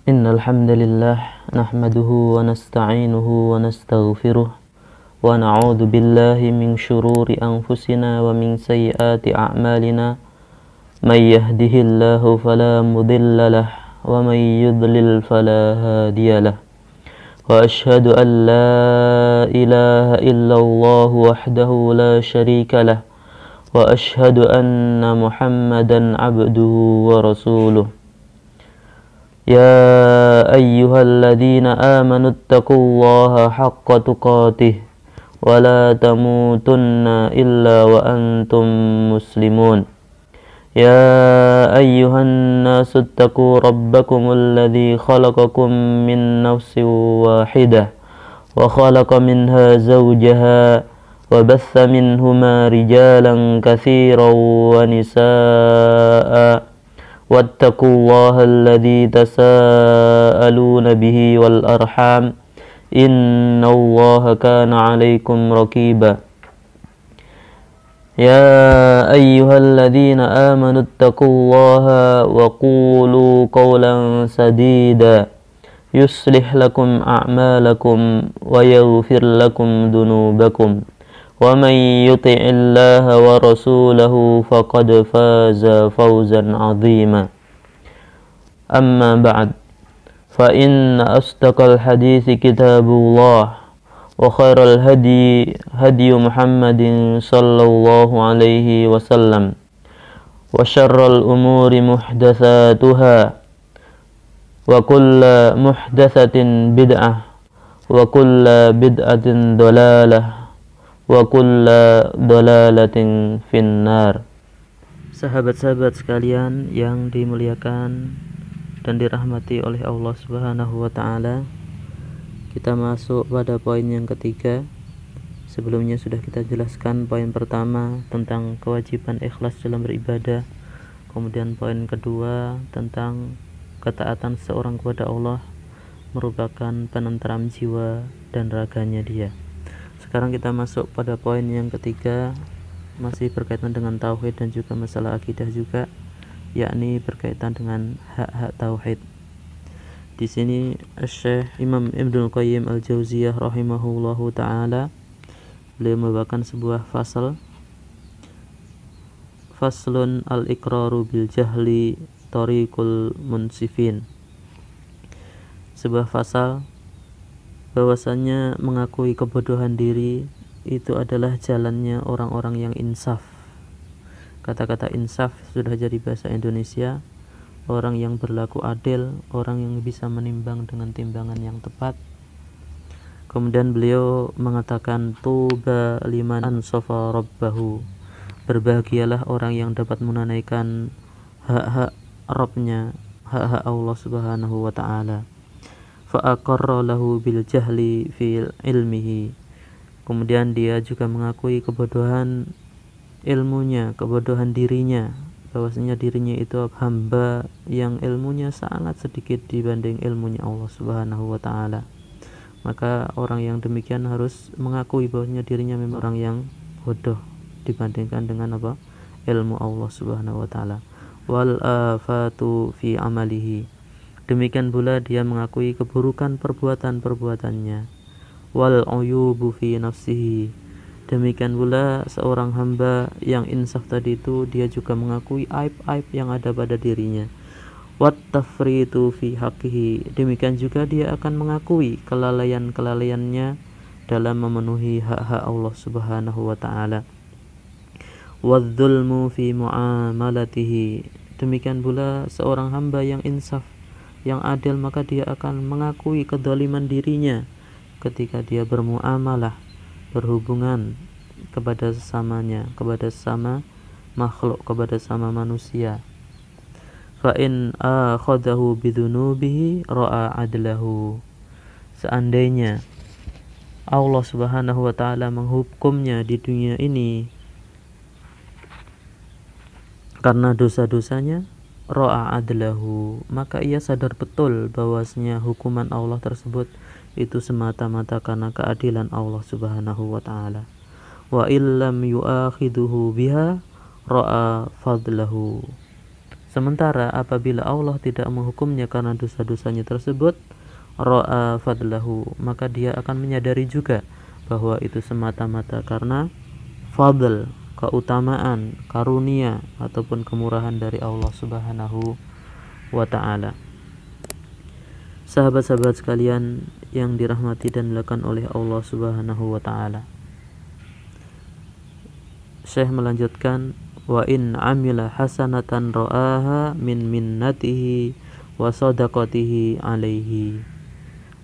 إن الحمد لله نحمده ونستعينه ونستغفره ونعوذ بالله من شرور أنفسنا ومن سيئات أعمالنا من يهده الله فلا مضل له ومن يضلل فلا هادي له وأشهد أن لا إله إلا الله وحده لا شريك له وأشهد أن محمدا عبده ورسوله يا أيها الذين آمنوا اتقوا الله حق تقاته ولا تموتن إلا وأنتم مسلمون يا أيها الناس اتقوا ربكم الذي خلقكم من نفس واحدة وخلق منها زوجها وبث منهما رجالا كثيرا ونساء واتقوا الله الذي تساءلون به والأرحام إن الله كان عليكم رقيبا يا أيها الذين آمنوا اتقوا الله وقولوا قولا سديدا يصلح لكم أعمالكم ويغفر لكم ذنوبكم ومن يطع الله ورسوله فقد فاز فوزا عظيما أما بعد فإن أصدق الحديث كتاب الله وخير الهدي هدي محمد صلى الله عليه وسلم وشر الأمور محدثاتها وكل محدثة بدعة وكل بدعة ضلالة wa kulla dolalatin finnar. Sahabat-sahabat sekalian yang dimuliakan dan dirahmati oleh Allah Subhanahu wa taala, kita masuk pada poin yang ketiga. Sebelumnya sudah kita jelaskan poin pertama tentang kewajiban ikhlas dalam beribadah, kemudian poin kedua tentang ketaatan seorang kepada Allah merupakan penenteram jiwa dan raganya dia. Sekarang kita masuk pada poin yang ketiga, masih berkaitan dengan tauhid dan juga masalah akidah juga, yakni berkaitan dengan hak-hak tauhid. Di sini Syekh Imam Ibnul Qayyim Al-Jauziyah rahimahullahu taala beliau membawakan sebuah faslun al-iqraru bil jahli tariqul munsifin. Sebuah fasal bahwasannya mengakui kebodohan diri itu adalah jalannya orang-orang yang insaf. Kata-kata insaf sudah jadi bahasa Indonesia, orang yang berlaku adil, orang yang bisa menimbang dengan timbangan yang tepat. Kemudian beliau mengatakan tuba liman ansafa rabbahu, berbahagialah orang yang dapat menunaikan hak-hak Rabbnya, hak-hak Allah Subhanahu wa taala. Fa'aqarra lahu bil jahli fil ilmihi, kemudian dia juga mengakui kebodohan ilmunya, kebodohan dirinya, bahwasanya dirinya itu hamba yang ilmunya sangat sedikit dibanding ilmunya Allah Subhanahu wa taala. Maka orang yang demikian harus mengakui bahwasanya dirinya memang orang yang bodoh dibandingkan dengan ilmu Allah Subhanahu wa taala. Wal afatu fi amalihi, demikian pula dia mengakui keburukan perbuatan-perbuatannya. Wal uyubu fi nafsihi, demikian pula seorang hamba yang insaf tadi itu dia juga mengakui aib-aib yang ada pada dirinya. Wat tafritu fi haqqihi, demikian juga dia akan mengakui kelalaian-kelalaiannya dalam memenuhi hak-hak Allah Subhanahu wa taala. Wadzulmu fi muamalatihi, demikian pula seorang hamba yang insaf, yang adil, maka dia akan mengakui kedzaliman dirinya ketika dia bermuamalah, berhubungan kepada sesamanya, kepada sesama makhluk, kepada sesama manusia. Fa in akhadahu bidzunubihi ra'a adlahu, seandainya Allah Subhanahu wa taala menghukumnya di dunia ini karena dosa-dosanya, ra'a adlahu, maka ia sadar betul bahwasanya hukuman Allah tersebut itu semata-mata karena keadilan Allah Subhanahu wa taala. Wa illam yu'akhiduhu biha ra'a fadlahu, Sementara apabila Allah tidak menghukumnya karena dosa-dosanya tersebut, ra'a fadlahu, maka dia akan menyadari juga bahwa itu semata-mata karena fadl, keutamaan, karunia ataupun kemurahan dari Allah Subhanahu wa taala. Sahabat-sahabat sekalian yang dirahmati dan dimuliakan oleh Allah Subhanahu wa taala. Syekh melanjutkan, wa in amila hasanatan ra'aha min minnatihi wa sadaqatihi alaihi.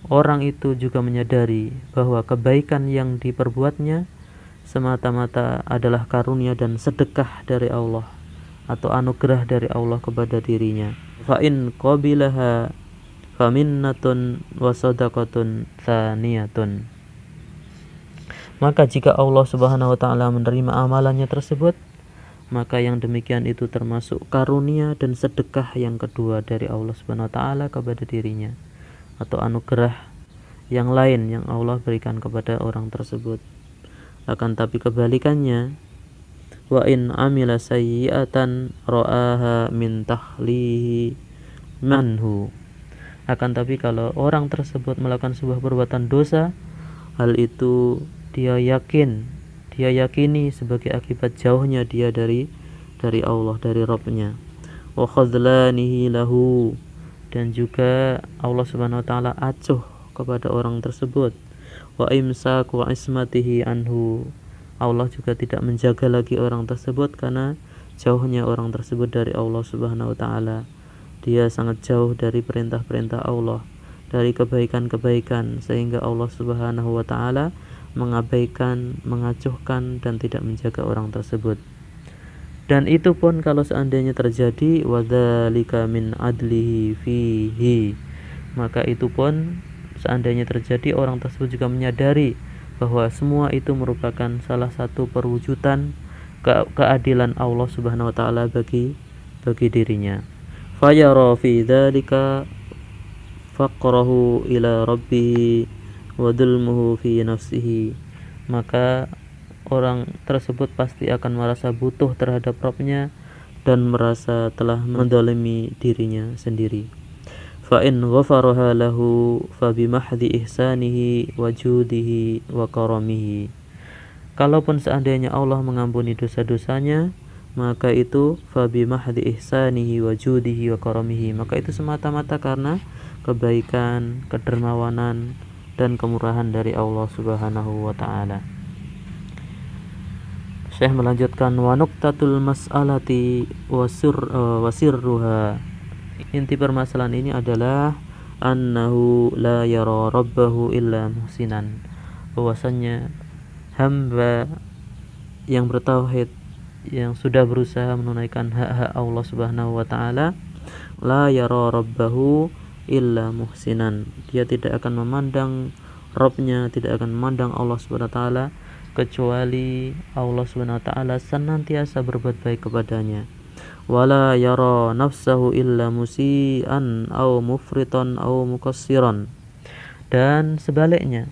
Orang itu juga menyadari bahwa kebaikan yang diperbuatnya semata-mata adalah karunia dan sedekah dari Allah atau anugerah dari Allah kepada dirinya. Fa in qabilaha faminnatun wa sadaqatun tsaniyatun. Maka jika Allah Subhanahu wa taala menerima amalannya tersebut, maka yang demikian itu termasuk karunia dan sedekah yang kedua dari Allah Subhanahu wa taala kepada dirinya, atau anugerah yang lain yang Allah berikan kepada orang tersebut. Akan tapi kebalikannya, wa in amila sayyi'atan ra'aha min tahlihi manhu. Akan tapi kalau orang tersebut melakukan sebuah perbuatan dosa, hal itu dia yakini sebagai akibat jauhnya dia dari Allah, dari Rabb-nya. Wa khadlanihi lahu, dan juga Allah Subhanahu wa taala acuh kepada orang tersebut. Wa imsaku ismatihi anhu, Allah juga tidak menjaga lagi orang tersebut karena jauhnya orang tersebut dari Allah Subhanahu wa taala. Dia sangat jauh dari perintah-perintah Allah, dari kebaikan-kebaikan, sehingga Allah Subhanahu wa taala mengabaikan, mengacuhkan dan tidak menjaga orang tersebut. Dan itu pun kalau seandainya terjadi, wadzalika min adlihi fihi, maka itu pun seandainya terjadi, orang tersebut juga menyadari bahwa semua itu merupakan salah satu perwujudan keadilan Allah Subhanahu wa taala bagi dirinya. Fayara fi dzalika faqrahu ila rabbih wa dzulmuhu fi nafsihi, maka orang tersebut pasti akan merasa butuh terhadap Rabb-nya dan merasa telah menzalimi dirinya sendiri. Fa in ghafaraha lahu fa bimahdhi ihsanihi wa judihi wa karamihi. Kalaupun seandainya Allah mengampuni dosa-dosanya, maka itu fa bimahdhi ihsanihi wa judihi wa karamihi, maka itu semata-mata karena kebaikan, kedermawanan dan kemurahan dari Allah Subhanahu wa taala. Syekh melanjutkan, wa nuqtatul mas'alati wa sirruha. Inti permasalahan ini adalah annahu la yara rabbahu illa muhsinan, bahwasannya hamba yang bertauhid, yang sudah berusaha menunaikan hak-hak Allah Subhanahu wa taala, la yara rabbahu illa muhsinan, dia tidak akan memandang Rabb-nya, tidak akan memandang Allah Subhanahu wa taala kecuali Allah Subhanahu wa taala senantiasa berbuat baik kepadanya. Wala yara nafsahu illa musian au mufritan au mukassiran, dan sebaliknya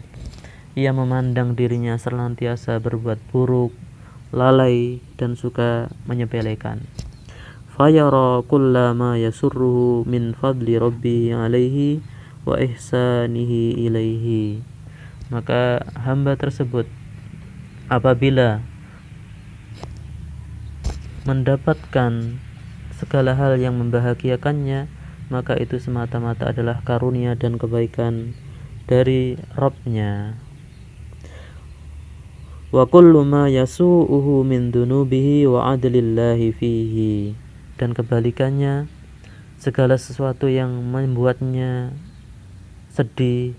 ia memandang dirinya senantiasa berbuat buruk, lalai dan suka menyepelekan. Fayara kullama yasurruhu min fadli rabbihi alaihi wa ihsanihi ilaihi, maka hamba tersebut apabila mendapatkan segala hal yang membahagiakannya, maka itu semata-mata adalah karunia dan kebaikan dari Rabb-nya. Wa kullu ma yasu'uhu min dunubihi wa adlillahi fihi, dan kebalikannya, segala sesuatu yang membuatnya sedih,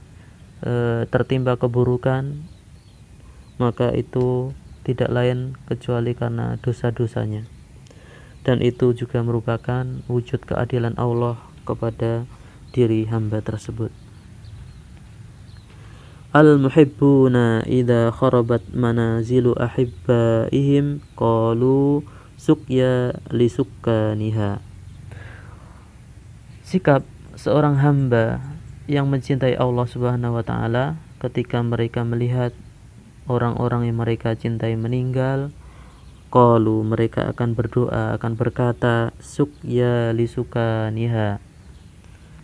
tertimpa keburukan, maka itu tidak lain kecuali karena dosa-dosanya, dan itu juga merupakan wujud keadilan Allah kepada diri hamba tersebut. Al-muhibbuna idza kharabat manazilu ahibbaihim qalu suqya li sukkaniha. Sikap seorang hamba yang mencintai Allah Subhanahu wa taala ketika mereka melihat orang-orang yang mereka cintai meninggal, qalu, mereka akan berdoa, akan berkata, sukya li sukaniha,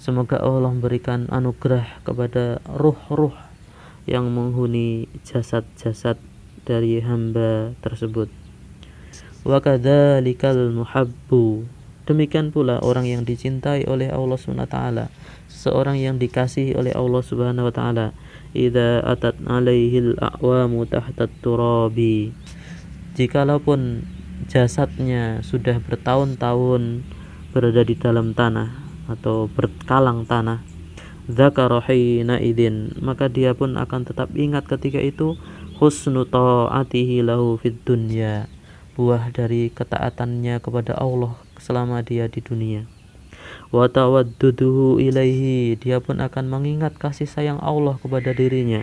semoga Allah memberikan anugerah kepada ruh-ruh yang menghuni jasad-jasad dari hamba tersebut. Wa kadzalikal muhabbu, demikian pula orang yang dicintai oleh Allah Subhanahu wa taala, seorang yang dikasihi oleh Allah Subhanahu wa taala, idza atat alaihil a'wamu tahta turabi, jikalaupun jasadnya sudah bertahun-tahun berada di dalam tanah atau berkalang tanah, dzakara hina idin, maka dia pun akan tetap ingat ketika itu husnu ta'atihi lahu fid dunya, buah dari ketaatannya kepada Allah selama dia di dunia. Wa tawadduduhu ilaihi, dia pun akan mengingat kasih sayang Allah kepada dirinya.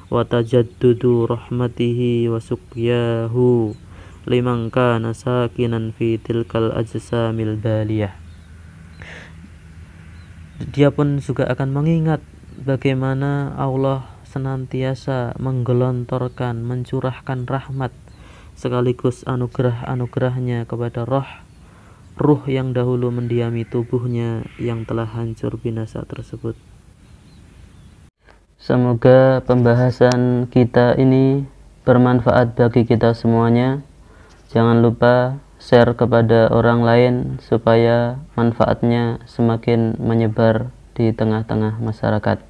Wa tajaddudu rahmatihi wa suqyahu liman kana sakinan fi tilkal ajsamil baliyah, dia pun juga akan mengingat bagaimana Allah senantiasa menggelontorkan, mencurahkan rahmat sekaligus anugerah-anugerahnya kepada ruh yang dahulu mendiami tubuhnya yang telah hancur binasa tersebut. Semoga pembahasan kita ini bermanfaat bagi kita semuanya. Jangan lupa share kepada orang lain supaya manfaatnya semakin menyebar di tengah-tengah masyarakat.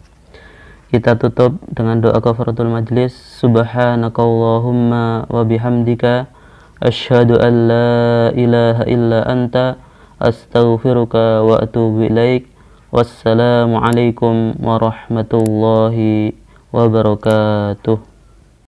Kita tutup dengan doa kafaratul majlis. Subhanakallahumma wa bihamdika asyhadu an la ilaha illa anta astaghfiruka wa atubu ilaik. Wassalamualaikum warahmatullahi wabarakatuh.